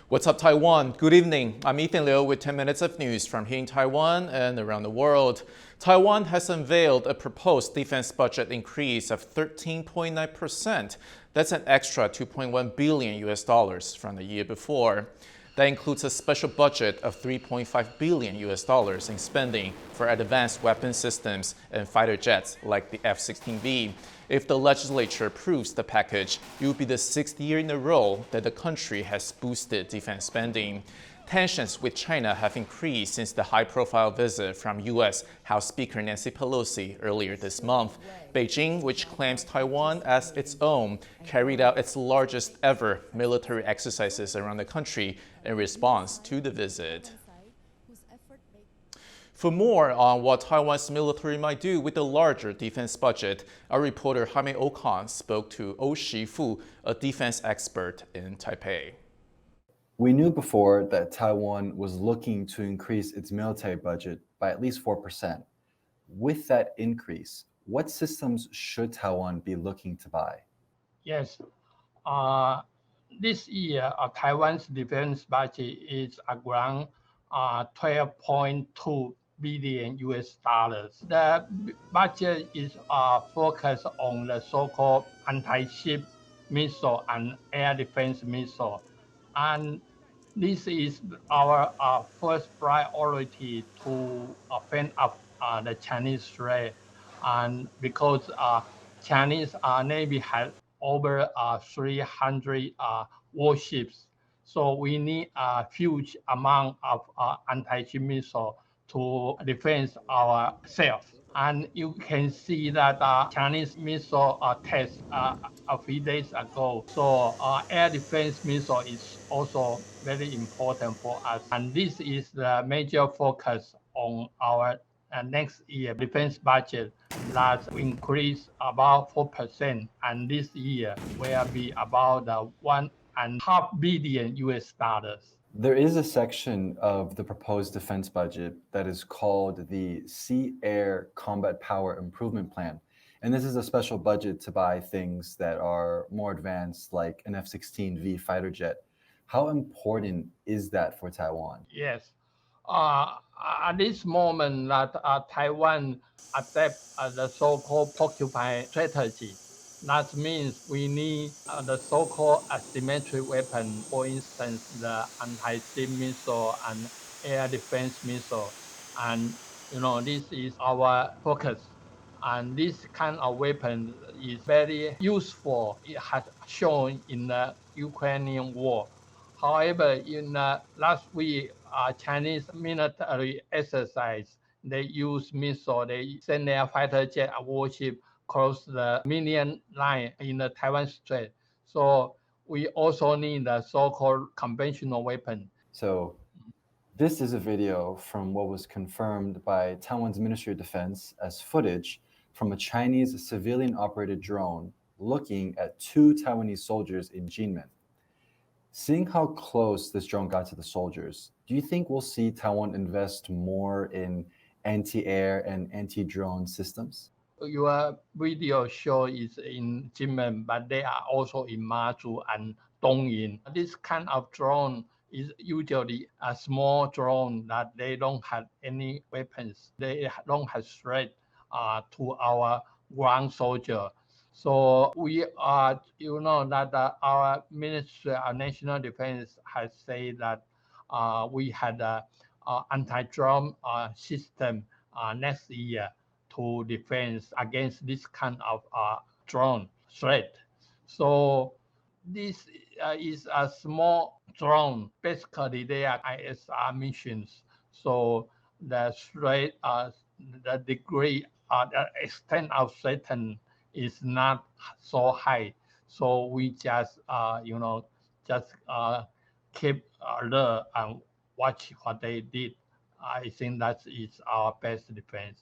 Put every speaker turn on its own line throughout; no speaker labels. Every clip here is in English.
What's up, Taiwan? Good evening. I'm Ethan Liu with 10 minutes of news from here in Taiwan and around the world. Taiwan has unveiled a proposed defense budget increase of 13.9%. That's an extra $2.1 billion from the year before. That includes a special budget of $3.5 billion in spending for advanced weapon systems and fighter jets like the F-16V. If the legislature approves the package, it will be the 6th year in a row that the country has boosted defense spending. Tensions with China have increased since the high-profile visit from U.S. House Speaker Nancy Pelosi earlier this month. Beijing, which claims Taiwan as its own, carried out its largest ever military exercises around the country in response to the visit. For more on what Taiwan's military might do with the larger defense budget, our reporter Jaime Okan spoke to Oh Shifu, a defense expert in Taipei.
We knew before that Taiwan was looking to increase its military budget by at least 4%. With that increase, what systems should Taiwan be looking to buy?
Yes. This year, Taiwan's defense budget is around 12.2 billion US dollars. The budget is focused on the so-called anti-ship missile and air defense missile. And this is our first priority to fend off the Chinese threat. And because Chinese Navy has over 300 warships, so we need a huge amount of anti-ship missile to defend ourselves. And you can see that Chinese missile test a few days ago. So air defense missile is also very important for us. And this is the major focus on our next year defense budget that increase about 4%. And this year will be about $1.5 billion US dollars.
There is a section of the proposed defense budget that is called the Sea-Air Combat Power Improvement Plan. And this is a special budget to buy things that are more advanced, like an F-16V fighter jet. How important is that for Taiwan?
Yes. At this moment, that Taiwan adopts the so-called porcupine strategy. That means we need the so-called asymmetric weapon, for instance, the anti-ship missile and air defense missile. And this is our focus. And this kind of weapon is very useful. It has shown in the Ukrainian war. However, in last week, Chinese military exercise, they use missile. They send their fighter jet warship cross the median line in the Taiwan Strait. So we also need the so-called conventional weapon.
So this is a video from what was confirmed by Taiwan's Ministry of Defense as footage from a Chinese civilian-operated drone looking at 2 Taiwanese soldiers in Jinmen. Seeing how close this drone got to the soldiers, do you think we'll see Taiwan invest more in anti-air and anti-drone systems?
Your video show is in Jinmen, but they are also in Mazu and Dongyin. This kind of drone is usually a small drone that they don't have any weapons. They don't have threat to our ground soldier. So we are, that our Ministry of National Defense has said that we had an anti-drone system next year to defend against this kind of drone threat. So this is a small drone. Basically, they are ISR missions. So the threat, the degree, the extent of threat is not so high. So we just, keep alert and watch what they did. I think that is our best defense.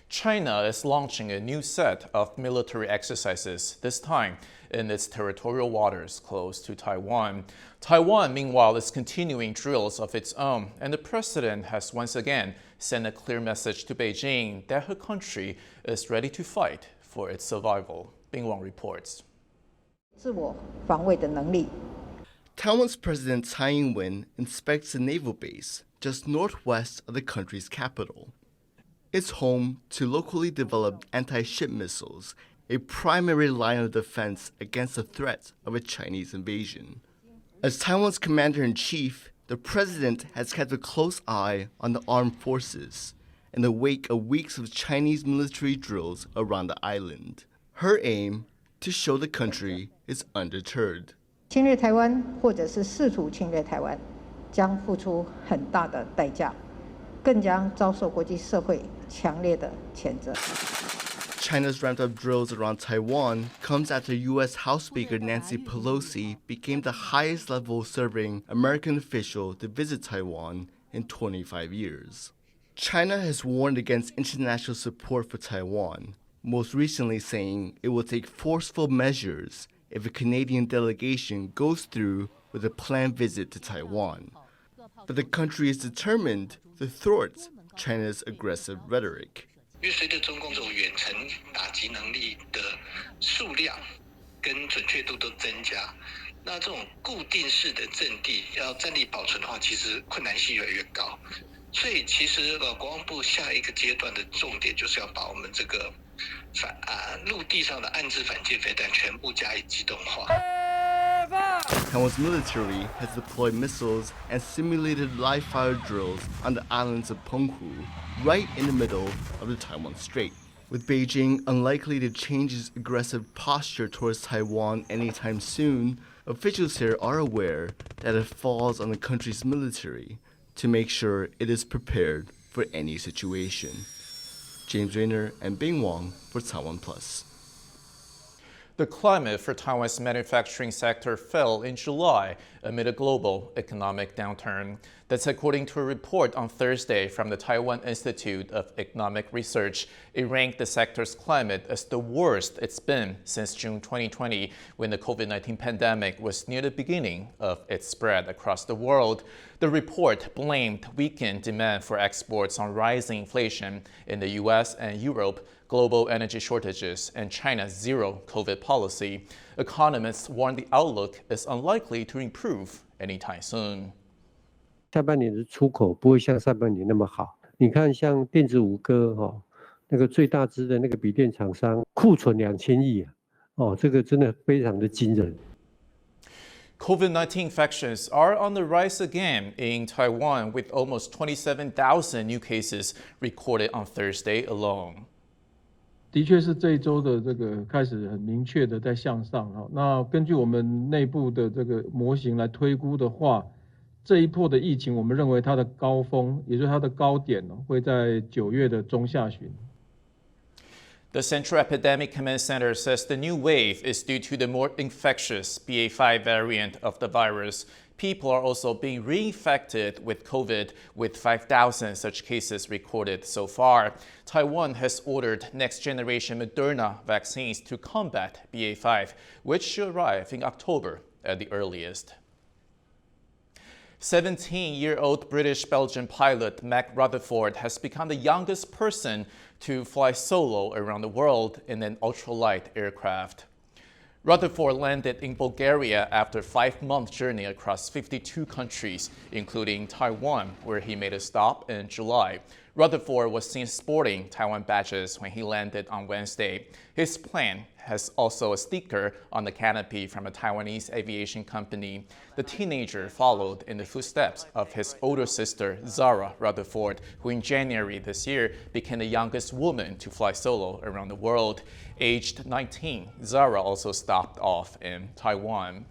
China is launching a new set of military exercises, this time in its territorial waters close to Taiwan. Taiwan, meanwhile, is continuing drills of its own, and the president has once again sent a clear message to Beijing that her country is ready to fight for its survival. Bing Wang reports.
Taiwan's President Tsai inspects a naval base just northwest of the country's capital. It's home to locally developed anti-ship missiles, a primary line of defense against the threat of a Chinese invasion. As Taiwan's commander-in-chief, the president has kept a close eye on the armed forces in the wake of weeks of Chinese military drills around the island. Her aim, to show the country is undeterred.
侵略台湾或者是试图侵略台湾，将付出很大的代价，更将遭受国际社会强烈的谴责。
China's ramped-up drills around Taiwan comes after U.S. House Speaker Nancy Pelosi became the highest-level serving American official to visit Taiwan in 25 years. China has warned against international support for Taiwan, most recently saying it will take forceful measures if a Canadian delegation goes through with a planned visit to Taiwan. But the country is determined to thwart China's aggressive rhetoric.
因为随着中共这种远程打击能力的数量跟准确度都增加，那这种固定式的阵地要战力保存的话，其实困难性越来越高。所以其实国防部下一个阶段的重点就是要把我们这个陆地上的暗制反舰飞弹全部加以机动化。
Taiwan's military has deployed missiles and simulated live-fire drills on the islands of Penghu, right in the middle of the Taiwan Strait. With Beijing unlikely to change its aggressive posture towards Taiwan anytime soon, officials here are aware that it falls on the country's military to make sure it is prepared for any situation. James Rayner and Bing Wong for TaiwanPlus.
The climate for Taiwan's manufacturing sector fell in July amid a global economic downturn. That's according to a report on Thursday from the Taiwan Institute of Economic Research. It ranked the sector's climate as the worst it's been since June 2020, when the COVID-19 pandemic was near the beginning of its spread across the world. The report blamed weakened demand for exports on rising inflation in the U.S. and Europe, global energy shortages, and China's zero-COVID policy. Economists warn the outlook is unlikely to improve anytime soon.
下半年的出口不会像上半年那么好。你看，像电子五哥那个最大支的那个笔电厂商库存2000亿啊，这个真的非常的惊人。
COVID-19 infections are on the rise again in Taiwan, with almost 27,000 new cases recorded on Thursday alone.
的确是这一周的这个开始很明确的在向上哈。那根据我们内部的这个模型来推估的话，这一波的疫情，我们认为它的高峰，也就是它的高点会在9月的中下旬。
The Central Epidemic Command Center says the new wave is due to the more infectious BA.5 variant of the virus. People are also being reinfected with COVID, with 5,000 such cases recorded so far. Taiwan has ordered next-generation Moderna vaccines to combat BA.5, which should arrive in October at the earliest. 17-year-old British-Belgian pilot Mac Rutherford has become the youngest person to fly solo around the world in an ultralight aircraft. Rutherford landed in Bulgaria after a 5-month journey across 52 countries, including Taiwan, where he made a stop in July. Rutherford was seen sporting Taiwan badges when he landed on Wednesday. His plane has also a sticker on the canopy from a Taiwanese aviation company. The teenager followed in the footsteps of his older sister, Zara Rutherford, who in January this year became the youngest woman to fly solo around the world. Aged 19, Zara also stopped off in Taiwan.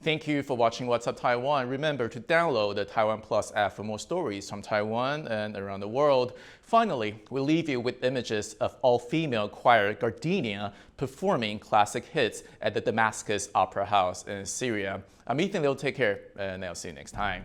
Thank you for watching What's Up Taiwan. Remember to download the TaiwanPlus app for more stories from Taiwan and around the world. Finally, we'll leave you with images of all-female choir Gardenia performing classic hits at the Damascus Opera House in Syria. I'm Ethan Liu. Take care, and I'll see you next time.